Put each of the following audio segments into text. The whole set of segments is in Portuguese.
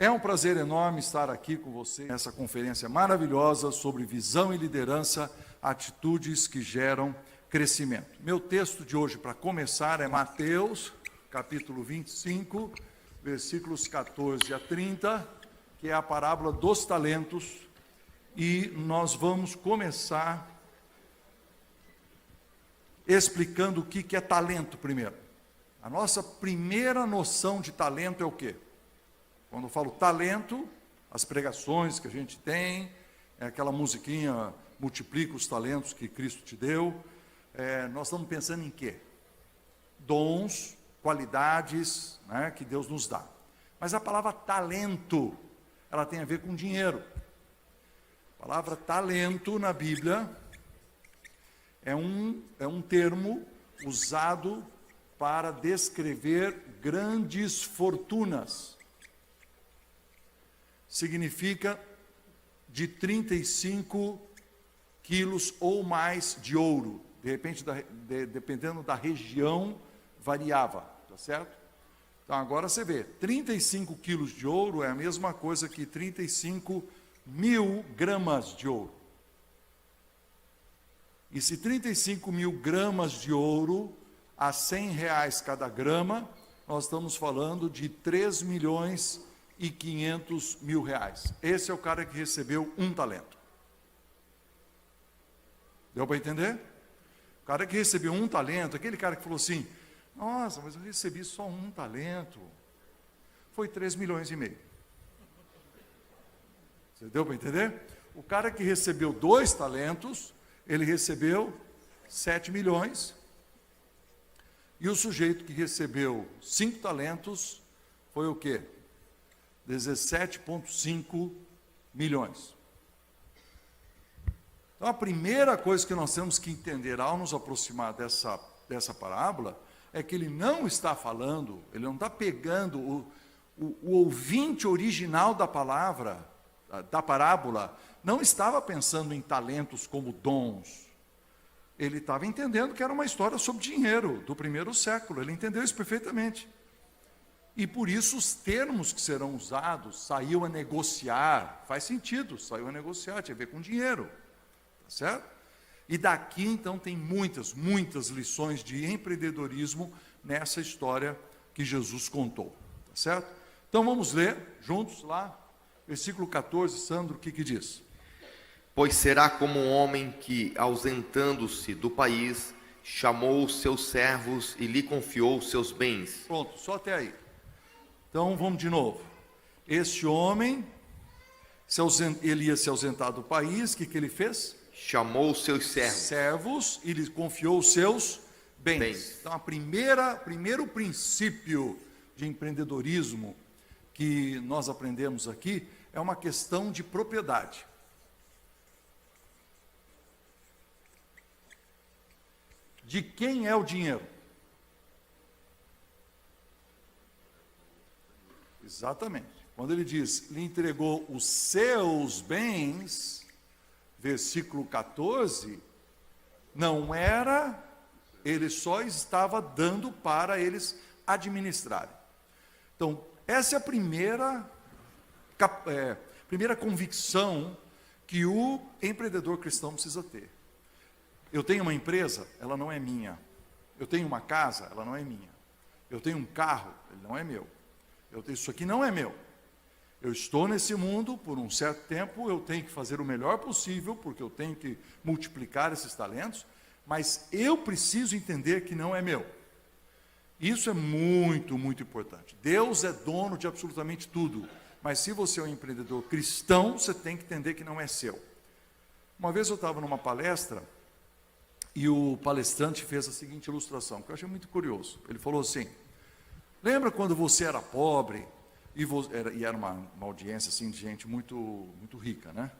É um prazer enorme estar aqui com você nessa conferência maravilhosa sobre visão e liderança, atitudes que geram crescimento. Meu texto de hoje, para começar, é Mateus, capítulo 25, versículos 14 a 30, que é a parábola dos talentos, e nós vamos começar explicando o que é talento primeiro. A nossa primeira noção de talento é o quê? Quando eu falo talento, as pregações que a gente tem, é aquela musiquinha, multiplica os talentos que Cristo te deu, nós estamos pensando em quê? Dons, qualidades, né, que Deus nos dá. Mas a palavra talento, ela tem a ver com dinheiro. A palavra talento na Bíblia é um termo usado para descrever grandes fortunas. Significa de 35 quilos ou mais de ouro. De repente, dependendo da região, variava, tá certo? Então agora você vê, 35 quilos de ouro é a mesma coisa que 35 mil gramas de ouro. E se 35 mil gramas de ouro a R$100 cada grama, nós estamos falando de 3 milhões e 500 mil reais. Esse é o cara que recebeu um talento. Deu para entender? O cara que recebeu um talento, aquele cara que falou assim, nossa, mas eu recebi só um talento, foi 3 milhões e meio. Você deu para entender? O cara que recebeu 2 talentos, ele recebeu 7 milhões, e o sujeito que recebeu 5 talentos, foi o quê? 17,5 milhões. Então, a primeira coisa que nós temos que entender ao nos aproximar dessa parábola, é que ele não está falando, ele não está pegando o ouvinte original da palavra, da parábola, não estava pensando em talentos como dons. Ele estava entendendo que era uma história sobre dinheiro, do primeiro século, ele entendeu isso perfeitamente. E por isso os termos que serão usados, saiu a negociar, faz sentido, saiu a negociar, tinha a ver com dinheiro, tá certo? E daqui então tem muitas lições de empreendedorismo nessa história que Jesus contou, tá certo? Então vamos ler juntos lá, versículo 14, Sandro, o que diz? Pois será como um homem que, ausentando-se do país, chamou os seus servos e lhe confiou os seus bens. Pronto, só até aí. Então, vamos de novo. Este homem, ele ia se ausentar do país, o que ele fez? Chamou os seus servos e lhe confiou os seus bens. Então, primeiro princípio de empreendedorismo que nós aprendemos aqui é uma questão de propriedade. De quem é o dinheiro? Exatamente. Quando ele diz, lhe entregou os seus bens, versículo 14, não era, ele só estava dando para eles administrarem. Então, essa é a primeira convicção que o empreendedor cristão precisa ter. Eu tenho uma empresa, ela não é minha. Eu tenho uma casa, ela não é minha. Eu tenho um carro, ele não é meu. Isso aqui não é meu. Eu estou nesse mundo por um certo tempo, eu tenho que fazer o melhor possível, porque eu tenho que multiplicar esses talentos, mas eu preciso entender que não é meu. Isso é muito importante. Deus é dono de absolutamente tudo, mas se você é um empreendedor cristão, você tem que entender que não é seu. Uma vez eu estava numa palestra, e o palestrante fez a seguinte ilustração, que eu achei muito curioso. Ele falou assim, lembra quando você era pobre, e era uma audiência assim, de gente muito rica, né?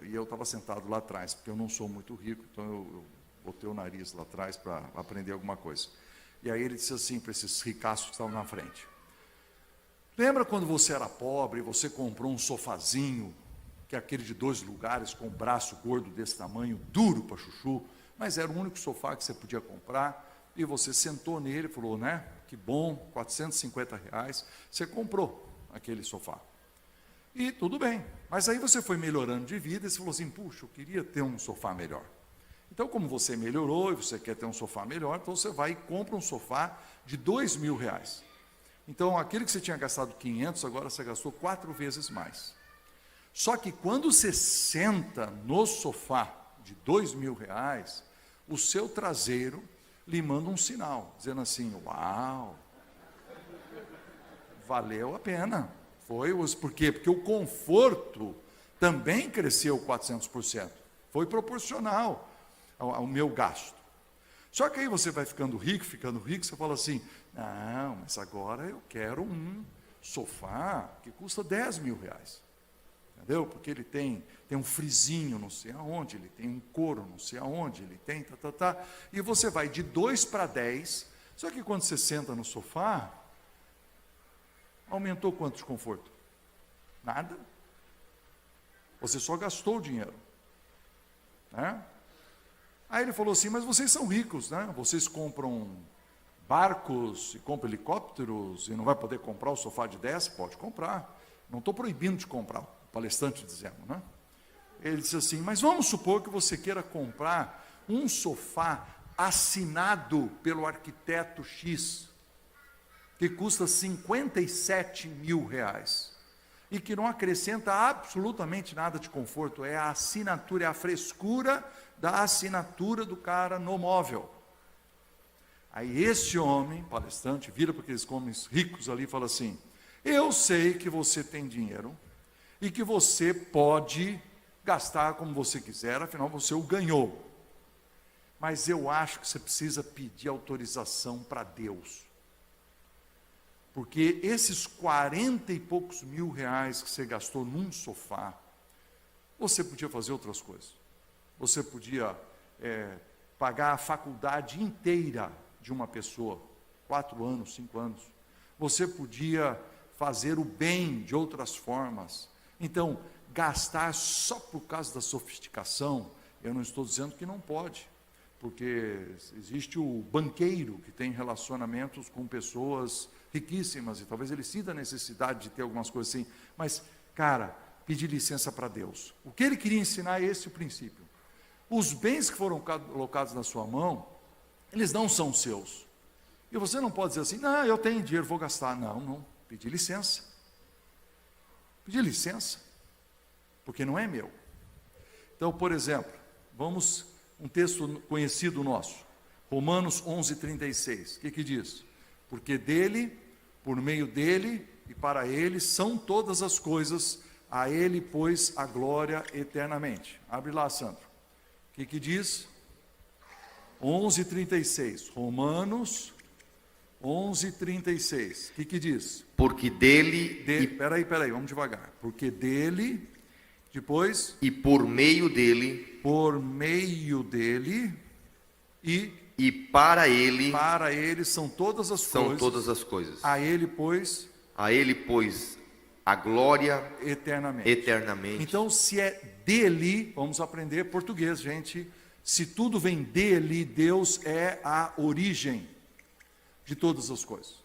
E eu estava sentado lá atrás, porque eu não sou muito rico, então eu botei o nariz lá atrás para aprender alguma coisa. E aí ele disse assim para esses ricaços que estavam na frente, lembra quando você era pobre, você comprou um sofazinho, que é aquele de 2 lugares, com um braço gordo desse tamanho, duro para chuchu, mas era o único sofá que você podia comprar, e você sentou nele e falou, né, que bom, R$450, você comprou aquele sofá. E tudo bem. Mas aí você foi melhorando de vida e você falou assim, puxa, eu queria ter um sofá melhor. Então, como você melhorou e você quer ter um sofá melhor, então você vai e compra um sofá de R$ 2.000. Então, aquele que você tinha gastado 500, agora você gastou 4 vezes mais. Só que quando você senta no sofá de R$ 2.000, o seu traseiro lhe manda um sinal, dizendo assim, uau, valeu a pena. Por quê? Porque o conforto também cresceu 400%. Foi proporcional ao meu gasto. Só que aí você vai ficando rico, você fala assim, não, mas agora eu quero um sofá que custa R$ 10.000. Entendeu? Porque ele tem um frisinho não sei aonde, ele tem um couro não sei aonde, ele tem e você vai de 2 para 10, só que quando você senta no sofá, aumentou quanto de conforto? Nada. Você só gastou o dinheiro. Né? Aí ele falou assim, mas vocês são ricos, né? Vocês compram barcos e compram helicópteros e não vai poder comprar o sofá de 10? Pode comprar. Não estou proibindo de comprar, o palestrante dizendo, né? Ele disse assim, mas vamos supor que você queira comprar um sofá assinado pelo arquiteto X, que custa R$ 57.000 e que não acrescenta absolutamente nada de conforto, é a assinatura, é a frescura da assinatura do cara no móvel. Aí esse homem, palestrante, vira para aqueles homens ricos ali e fala assim, eu sei que você tem dinheiro e que você pode gastar como você quiser, afinal você o ganhou. Mas eu acho que você precisa pedir autorização para Deus. Porque esses 40 e poucos mil reais que você gastou num sofá, você podia fazer outras coisas. Você podia pagar a faculdade inteira de uma pessoa, 4 anos, 5 anos. Você podia fazer o bem de outras formas. Então, gastar só por causa da sofisticação, eu não estou dizendo que não pode. Porque existe o banqueiro que tem relacionamentos com pessoas riquíssimas, e talvez ele sinta a necessidade de ter algumas coisas assim, mas, cara, pedir licença para Deus. O que ele queria ensinar é esse o princípio. Os bens que foram colocados na sua mão, eles não são seus. E você não pode dizer assim, não, eu tenho dinheiro, vou gastar. Não, pedir licença. Pedir licença, porque não é meu. Então, por exemplo, um texto conhecido nosso, Romanos 11:36, o que diz? Porque dele, por meio dele e para ele são todas as coisas, a ele, pois, a glória eternamente. Abre lá, Sandro. O que diz? 11:36, Romanos 11:36, o que diz? Porque dele... Peraí, vamos devagar. Porque dele, depois... E por meio dele... Por meio dele e para ele... Para ele são todas as coisas. São todas as coisas. A ele, pois... A ele, pois, a glória... Eternamente. Então, se é dele, vamos aprender português, gente. Se tudo vem dele, Deus é a origem de todas as coisas.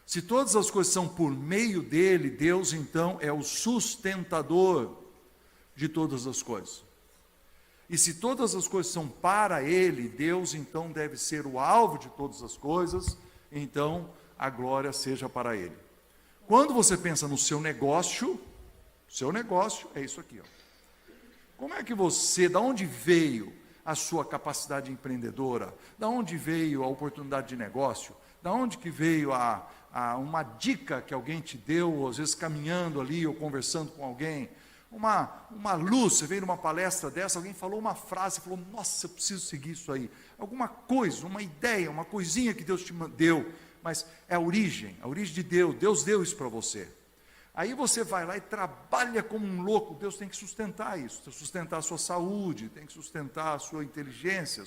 Se todas as coisas são por meio dele, Deus então é o sustentador de todas as coisas. E se todas as coisas são para ele, Deus então deve ser o alvo de todas as coisas, então a glória seja para ele. Quando você pensa no seu negócio é isso aqui, ó. Como é que da onde veio a sua capacidade empreendedora? Da onde veio a oportunidade de negócio? Da onde que veio uma dica que alguém te deu, às vezes caminhando ali ou conversando com alguém? Uma luz, você veio numa palestra dessa, alguém falou uma frase, falou, nossa, eu preciso seguir isso aí. Alguma coisa, uma ideia, uma coisinha que Deus te deu, mas é a origem de Deus, Deus deu isso para você. Aí você vai lá e trabalha como um louco, Deus tem que sustentar isso, tem que sustentar a sua saúde, tem que sustentar a sua inteligência,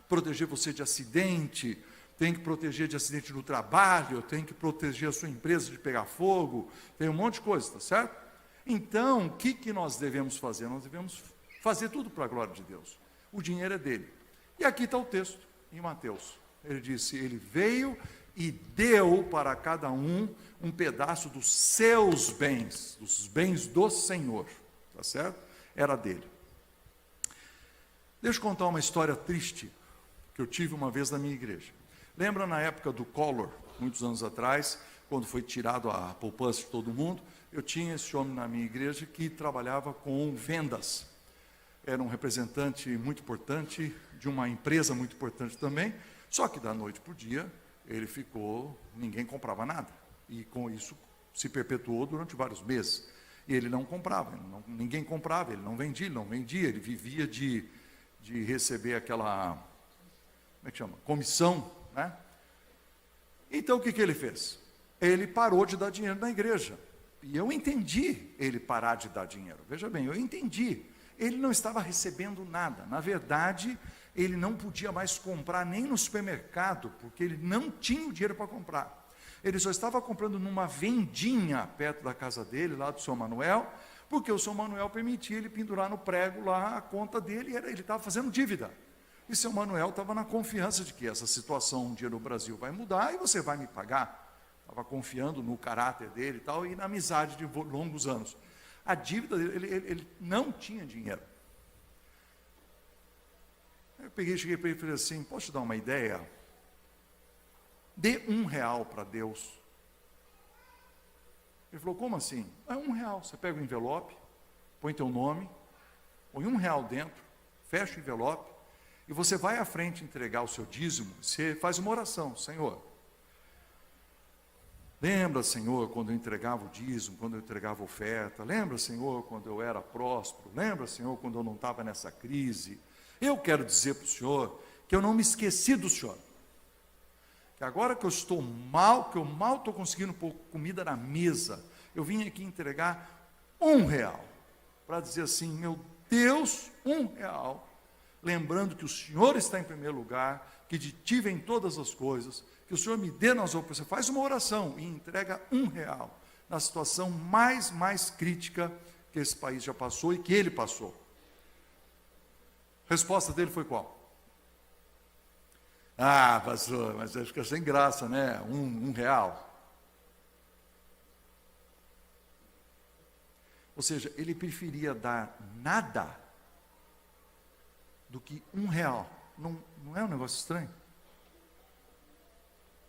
proteger você de acidente, tem que proteger de acidente no trabalho, tem que proteger a sua empresa de pegar fogo, tem um monte de coisa, tá certo? Então, o que nós devemos fazer? Nós devemos fazer tudo para a glória de Deus. O dinheiro é dele. E aqui está o texto, em Mateus. Ele disse, ele veio e deu para cada um um pedaço dos seus bens, dos bens do Senhor, tá certo? Era dele. Deixa eu contar uma história triste que eu tive uma vez na minha igreja. Lembra na época do Collor, muitos anos atrás, quando foi tirado a poupança de todo mundo, eu tinha esse homem na minha igreja que trabalhava com vendas. Era um representante muito importante, de uma empresa muito importante também, só que da noite para o dia, ele ficou, ninguém comprava nada. E com isso se perpetuou durante vários meses. E ele não comprava, ninguém comprava, ele não vendia, ele vivia de receber aquela, como é que chama? Comissão, né? Então o que ele fez? Ele parou de dar dinheiro na igreja. E eu entendi ele parar de dar dinheiro. Veja bem, eu entendi. Ele não estava recebendo nada. Na verdade, ele não podia mais comprar nem no supermercado, porque ele não tinha o dinheiro para comprar. Ele só estava comprando numa vendinha perto da casa dele, lá do seu Manuel, porque o seu Manuel permitia ele pendurar no prego lá a conta dele, ele estava fazendo dívida. E seu Manuel estava na confiança de que essa situação um dia no Brasil vai mudar e você vai me pagar. Estava confiando no caráter dele e tal, e na amizade de longos anos. A dívida dele, ele não tinha dinheiro. Eu cheguei para ele e falei assim, posso te dar uma ideia? Dê R$1 para Deus. Ele falou, como assim? É R$1. Você pega o envelope, põe teu nome, põe R$1 dentro, fecha o envelope, e você vai à frente entregar o seu dízimo, você faz uma oração, Senhor. Lembra, Senhor, quando eu entregava o dízimo, quando eu entregava a oferta. Lembra, Senhor, quando eu era próspero. Lembra, Senhor, quando eu não estava nessa crise. Eu quero dizer para o Senhor que eu não me esqueci do Senhor. Que agora que eu estou mal, que eu mal estou conseguindo pôr comida na mesa, eu vim aqui entregar R$1. Para dizer assim, meu Deus, R$1. Lembrando que o Senhor está em primeiro lugar, que de ti vem todas as coisas, que o Senhor me dê nas oportunidades. Você faz uma oração e entrega R$1 na situação mais crítica que esse país já passou e que ele passou. A resposta dele foi qual? Ah, pastor, mas acho que é sem graça, né? R$1. Ou seja, ele preferia dar nada do que R$1. Não é um negócio estranho?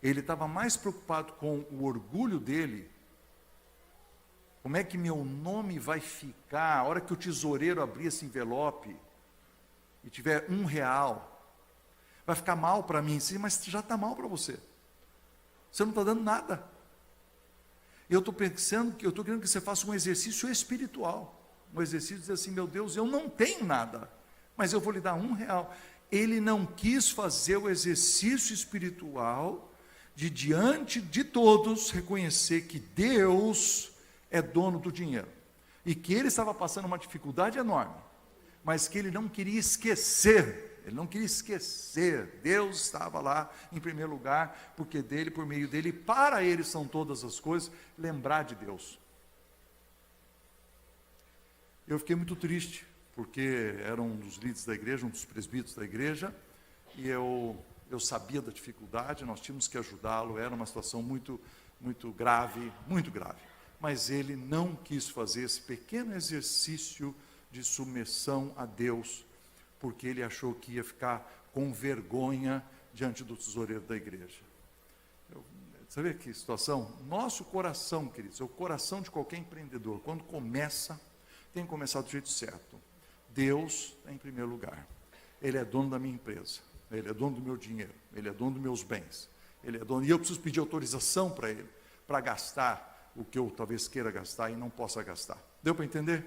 Ele estava mais preocupado com o orgulho dele. Como é que meu nome vai ficar a hora que o tesoureiro abrir esse envelope e tiver R$1? Vai ficar mal para mim? Sim, mas já está mal para você. Você não está dando nada. Eu estou pensando que eu estou querendo que você faça um exercício espiritual. Um exercício de dizer assim, meu Deus, eu não tenho nada, mas eu vou lhe dar R$1. Ele não quis fazer o exercício espiritual de diante de todos reconhecer que Deus é dono do dinheiro e que ele estava passando uma dificuldade enorme, mas que ele não queria esquecer. Deus estava lá em primeiro lugar, porque dele, por meio dele, para ele são todas as coisas. Lembrar de Deus. Eu fiquei muito triste, porque era um dos líderes da igreja, um dos presbíteros da igreja, e eu sabia da dificuldade, nós tínhamos que ajudá-lo, era uma situação muito grave, mas ele não quis fazer esse pequeno exercício de submissão a Deus, porque ele achou que ia ficar com vergonha diante do tesoureiro da igreja. Você vê que situação? Nosso coração, queridos, é o coração de qualquer empreendedor, quando começa, tem que começar do jeito certo. Deus é em primeiro lugar, Ele é dono da minha empresa, Ele é dono do meu dinheiro, Ele é dono dos meus bens, Ele é dono, e eu preciso pedir autorização para Ele, para gastar o que eu talvez queira gastar e não possa gastar. Deu para entender?